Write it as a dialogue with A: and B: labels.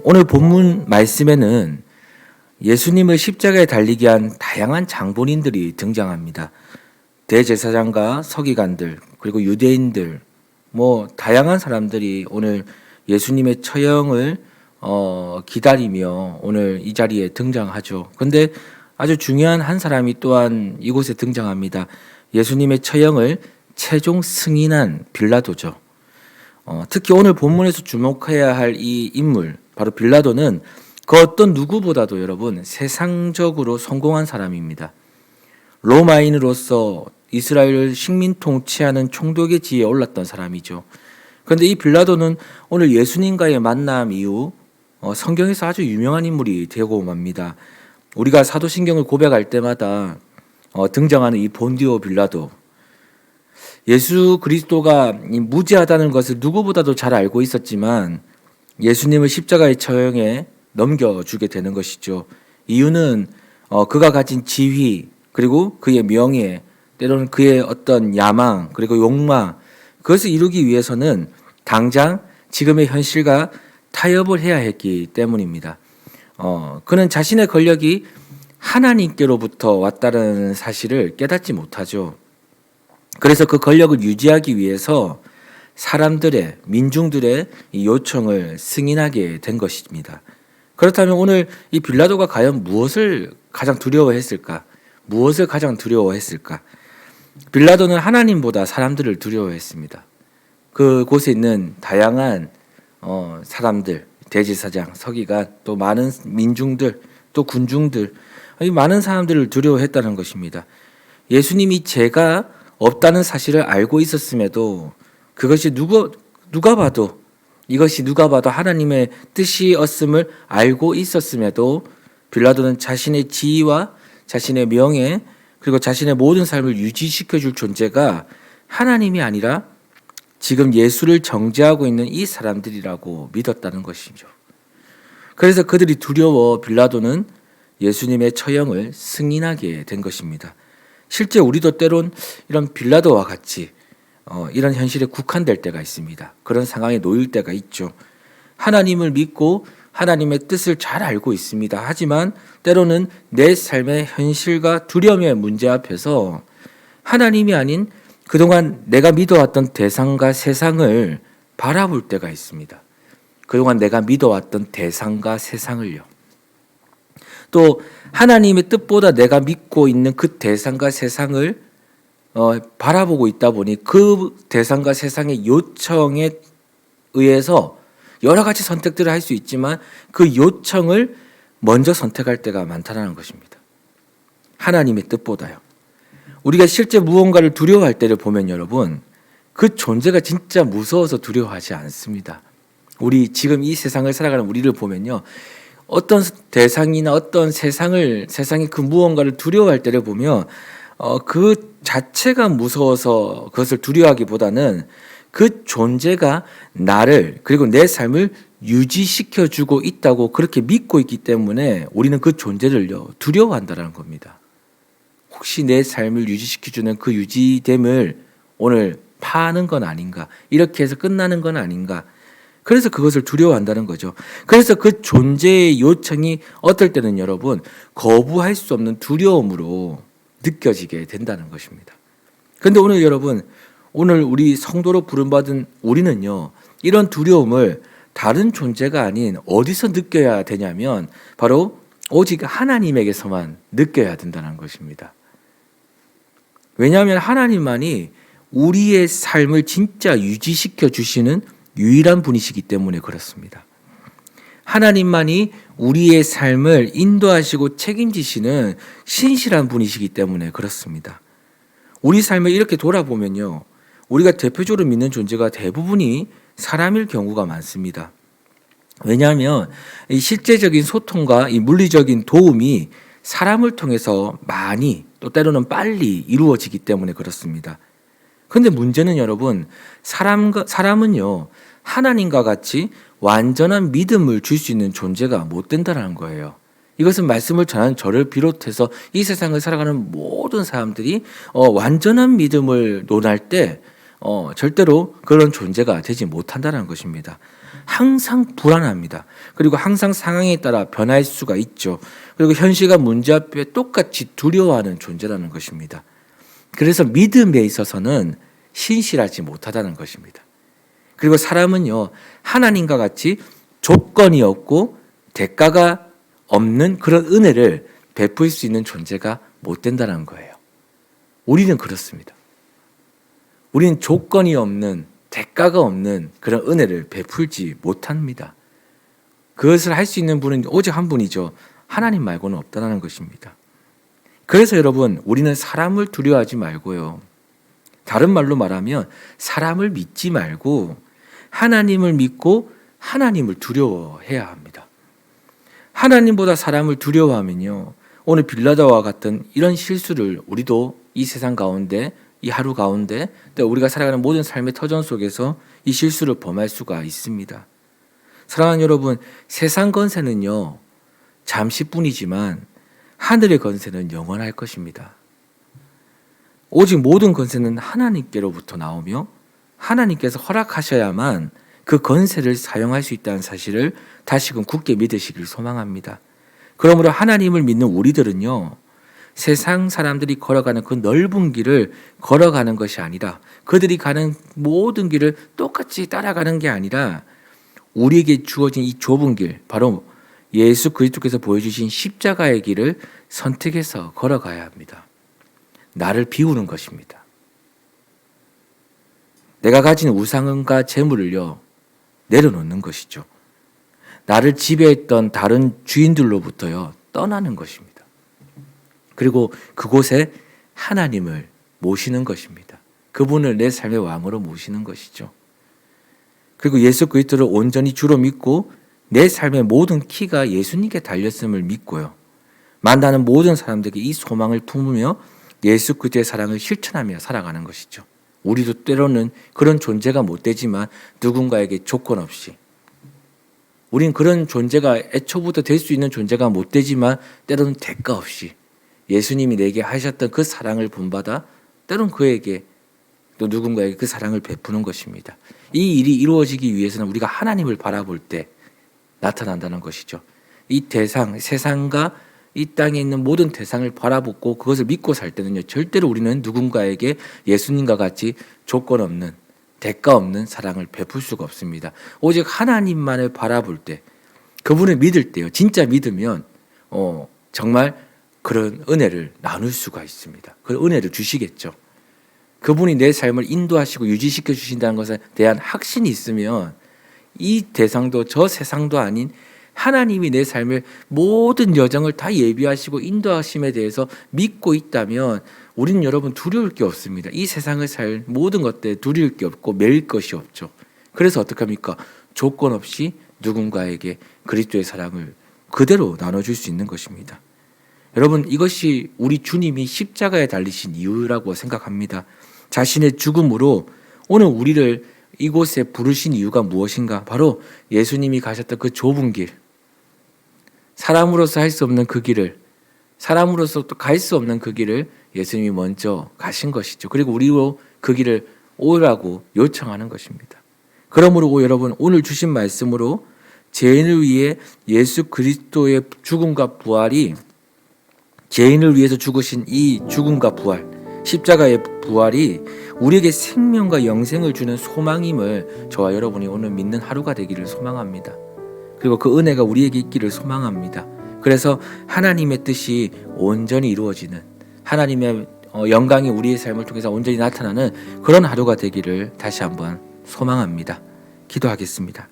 A: 오늘 본문 말씀에는 예수님을 십자가에 달리게 한 다양한 장본인들이 등장합니다. 대제사장과 서기관들, 그리고 유대인들, 다양한 사람들이 오늘 예수님의 처형을 기다리며 오늘 이 자리에 등장하죠. 근데 아주 중요한 한 사람이 또한 이곳에 등장합니다. 예수님의 처형을 최종 승인한 빌라도죠. 특히 오늘 본문에서 주목해야 할 이 인물, 바로 빌라도는 그 어떤 누구보다도 여러분 세상적으로 성공한 사람입니다. 로마인으로서 이스라엘을 식민 통치하는 총독의 지위에 올랐던 사람이죠. 그런데 이 빌라도는 오늘 예수님과의 만남 이후 성경에서 아주 유명한 인물이 되고 맙니다. 우리가 사도신경을 고백할 때마다 등장하는 이 본디오 빌라도, 예수 그리스도가 무죄하다는 것을 누구보다도 잘 알고 있었지만 예수님을 십자가의 처형에 넘겨주게 되는 것이죠. 이유는 그가 가진 지위, 그리고 그의 명예, 때로는 그의 어떤 야망, 그리고 욕망, 그것을 이루기 위해서는 당장 지금의 현실과 타협을 해야 했기 때문입니다. 그는 자신의 권력이 하나님께로부터 왔다는 사실을 깨닫지 못하죠. 그래서 그 권력을 유지하기 위해서 사람들의, 민중들의 이 요청을 승인하게 된 것입니다. 그렇다면 오늘 이 빌라도가 과연 무엇을 가장 두려워했을까? 무엇을 가장 두려워했을까? 빌라도는 하나님보다 사람들을 두려워했습니다. 그곳에 있는 다양한 사람들, 대제사장, 서기관, 또 많은 민중들, 또 군중들, 이 많은 사람들을 두려워했다는 것입니다. 예수님이 죄가 없다는 사실을 알고 있었음에도 그것이 누가 봐도 이것이 누가 봐도 하나님의 뜻이었음을 알고 있었음에도 빌라도는 자신의 지위와 자신의 명예, 그리고 자신의 모든 삶을 유지시켜줄 존재가 하나님이 아니라 지금 예수를 정죄하고 있는 이 사람들이라고 믿었다는 것이죠. 그래서 그들이 두려워 빌라도는 예수님의 처형을 승인하게 된 것입니다. 실제 우리도 때론 이런 빌라도와 같이 이런 현실에 국한될 때가 있습니다. 그런 상황에 놓일 때가 있죠. 하나님을 믿고 하나님의 뜻을 잘 알고 있습니다. 하지만 때로는 내 삶의 현실과 두려움의 문제 앞에서 하나님이 아닌 그동안 내가 믿어왔던 대상과 세상을 바라볼 때가 있습니다. 그동안 내가 믿어왔던 대상과 세상을요. 또 하나님의 뜻보다 내가 믿고 있는 그 대상과 세상을 바라보고 있다 보니 그 대상과 세상의 요청에 의해서 여러 가지 선택들을 할 수 있지만 그 요청을 먼저 선택할 때가 많다는 것입니다. 하나님의 뜻보다요. 우리가 실제 무언가를 두려워할 때를 보면 여러분, 그 존재가 진짜 무서워서 두려워하지 않습니다. 우리 지금 이 세상을 살아가는 우리를 보면요, 어떤 대상이나 어떤 세상의 그 무언가를 두려워할 때를 보면 그 자체가 무서워서 그것을 두려워하기보다는 그 존재가 나를, 그리고 내 삶을 유지시켜주고 있다고 그렇게 믿고 있기 때문에 우리는 그 존재를요 두려워한다는 겁니다. 혹시 내 삶을 유지시켜주는 그 유지됨을 오늘 파는 건 아닌가, 이렇게 해서 끝나는 건 아닌가, 그래서 그것을 두려워한다는 거죠. 그래서 그 존재의 요청이 어떨 때는 여러분 거부할 수 없는 두려움으로 느껴지게 된다는 것입니다. 그런데 오늘 여러분, 오늘 우리 성도로 부름받은 우리는요, 이런 두려움을 다른 존재가 아닌 어디서 느껴야 되냐면 바로 오직 하나님에게서만 느껴야 된다는 것입니다. 왜냐하면 하나님만이 우리의 삶을 진짜 유지시켜 주시는 유일한 분이시기 때문에 그렇습니다. 하나님만이 우리의 삶을 인도하시고 책임지시는 신실한 분이시기 때문에 그렇습니다. 우리 삶을 이렇게 돌아보면요, 우리가 대표적으로 믿는 존재가 대부분이 사람일 경우가 많습니다. 왜냐하면 이 실제적인 소통과 이 물리적인 도움이 사람을 통해서 많이, 또 때로는 빨리 이루어지기 때문에 그렇습니다. 그런데 문제는 여러분, 사람은요 하나님과 같이 완전한 믿음을 줄 수 있는 존재가 못 된다는 거예요. 이것은 말씀을 전하는 저를 비롯해서 이 세상을 살아가는 모든 사람들이 완전한 믿음을 논할 때 절대로 그런 존재가 되지 못한다는 것입니다. 항상 불안합니다. 그리고 항상 상황에 따라 변할 수가 있죠. 그리고 현실과 문제 앞에 똑같이 두려워하는 존재라는 것입니다. 그래서 믿음에 있어서는 신실하지 못하다는 것입니다. 그리고 사람은요, 하나님과 같이 조건이 없고 대가가 없는 그런 은혜를 베풀 수 있는 존재가 못 된다는 거예요. 우리는 그렇습니다. 우리는 조건이 없는, 대가가 없는 그런 은혜를 베풀지 못합니다. 그것을 할 수 있는 분은 오직 한 분이죠. 하나님 말고는 없다는 것입니다. 그래서 여러분, 우리는 사람을 두려워하지 말고요. 다른 말로 말하면 사람을 믿지 말고 하나님을 믿고 하나님을 두려워해야 합니다. 하나님보다 사람을 두려워하면요, 오늘 빌라도와 같은 이런 실수를 우리도 이 세상 가운데, 이 하루 가운데, 또 우리가 살아가는 모든 삶의 터전 속에서 이 실수를 범할 수가 있습니다. 사랑하는 여러분, 세상 건세는요, 잠시뿐이지만 하늘의 건세는 영원할 것입니다. 오직 모든 건세는 하나님께로부터 나오며 하나님께서 허락하셔야만 그 건세를 사용할 수 있다는 사실을 다시금 굳게 믿으시길 소망합니다. 그러므로 하나님을 믿는 우리들은요, 세상 사람들이 걸어가는 그 넓은 길을 걸어가는 것이 아니라, 그들이 가는 모든 길을 똑같이 따라가는 게 아니라 우리에게 주어진 이 좁은 길, 바로 예수 그리스도께서 보여주신 십자가의 길을 선택해서 걸어가야 합니다. 나를 비우는 것입니다. 내가 가진 우상과 재물을요, 내려놓는 것이죠. 나를 지배했던 다른 주인들로부터요, 떠나는 것입니다. 그리고 그곳에 하나님을 모시는 것입니다. 그분을 내 삶의 왕으로 모시는 것이죠. 그리고 예수 그리스도를 온전히 주로 믿고 내 삶의 모든 키가 예수님께 달렸음을 믿고요, 만나는 모든 사람들에게 이 소망을 품으며 예수 그리스도의 사랑을 실천하며 살아가는 것이죠. 우리도 때로는 그런 존재가 못 되지만 누군가에게 조건 없이, 우린 그런 존재가 애초부터 될 수 있는 존재가 못 되지만 때로는 대가 없이 예수님이 내게 하셨던 그 사랑을 본받아 때로는 그에게 또 누군가에게 그 사랑을 베푸는 것입니다. 이 일이 이루어지기 위해서는 우리가 하나님을 바라볼 때 나타난다는 것이죠. 이 대상, 세상과 이 땅에 있는 모든 대상을 바라보고 그것을 믿고 살 때는요, 절대로 우리는 누군가에게 예수님과 같이 조건 없는, 대가 없는 사랑을 베풀 수가 없습니다. 오직 하나님만을 바라볼 때, 그분을 믿을 때요, 진짜 믿으면 정말 그런 은혜를 나눌 수가 있습니다. 그 은혜를 주시겠죠. 그분이 내 삶을 인도하시고 유지시켜 주신다는 것에 대한 확신이 있으면 이 대상도 저 세상도 아닌 하나님이 내 삶의 모든 여정을 다 예비하시고 인도하심에 대해서 믿고 있다면 우리는 여러분 두려울 게 없습니다. 이 세상을 살 모든 것들에 두려울 게 없고 매일 것이 없죠. 그래서 어떻게 합니까? 조건 없이 누군가에게 그리스도의 사랑을 그대로 나눠줄 수 있는 것입니다. 여러분, 이것이 우리 주님이 십자가에 달리신 이유라고 생각합니다. 자신의 죽음으로 오늘 우리를 이곳에 부르신 이유가 무엇인가? 바로 예수님이 가셨던 그 좁은 길, 사람으로서 할 수 없는 그 길을, 사람으로서 또 갈 수 없는 그 길을 예수님이 먼저 가신 것이죠. 그리고 우리로 그 길을 오라고 요청하는 것입니다. 그러므로 여러분, 오늘 주신 말씀으로 죄인을 위해 예수 그리스도의 죽음과 부활이, 죄인을 위해서 죽으신 이 죽음과 부활, 십자가의 부활이 우리에게 생명과 영생을 주는 소망임을 저와 여러분이 오늘 믿는 하루가 되기를 소망합니다. 그리고 그 은혜가 우리에게 있기를 소망합니다. 그래서 하나님의 뜻이 온전히 이루어지는, 하나님의 영광이 우리의 삶을 통해서 온전히 나타나는 그런 하루가 되기를 다시 한번 소망합니다. 기도하겠습니다.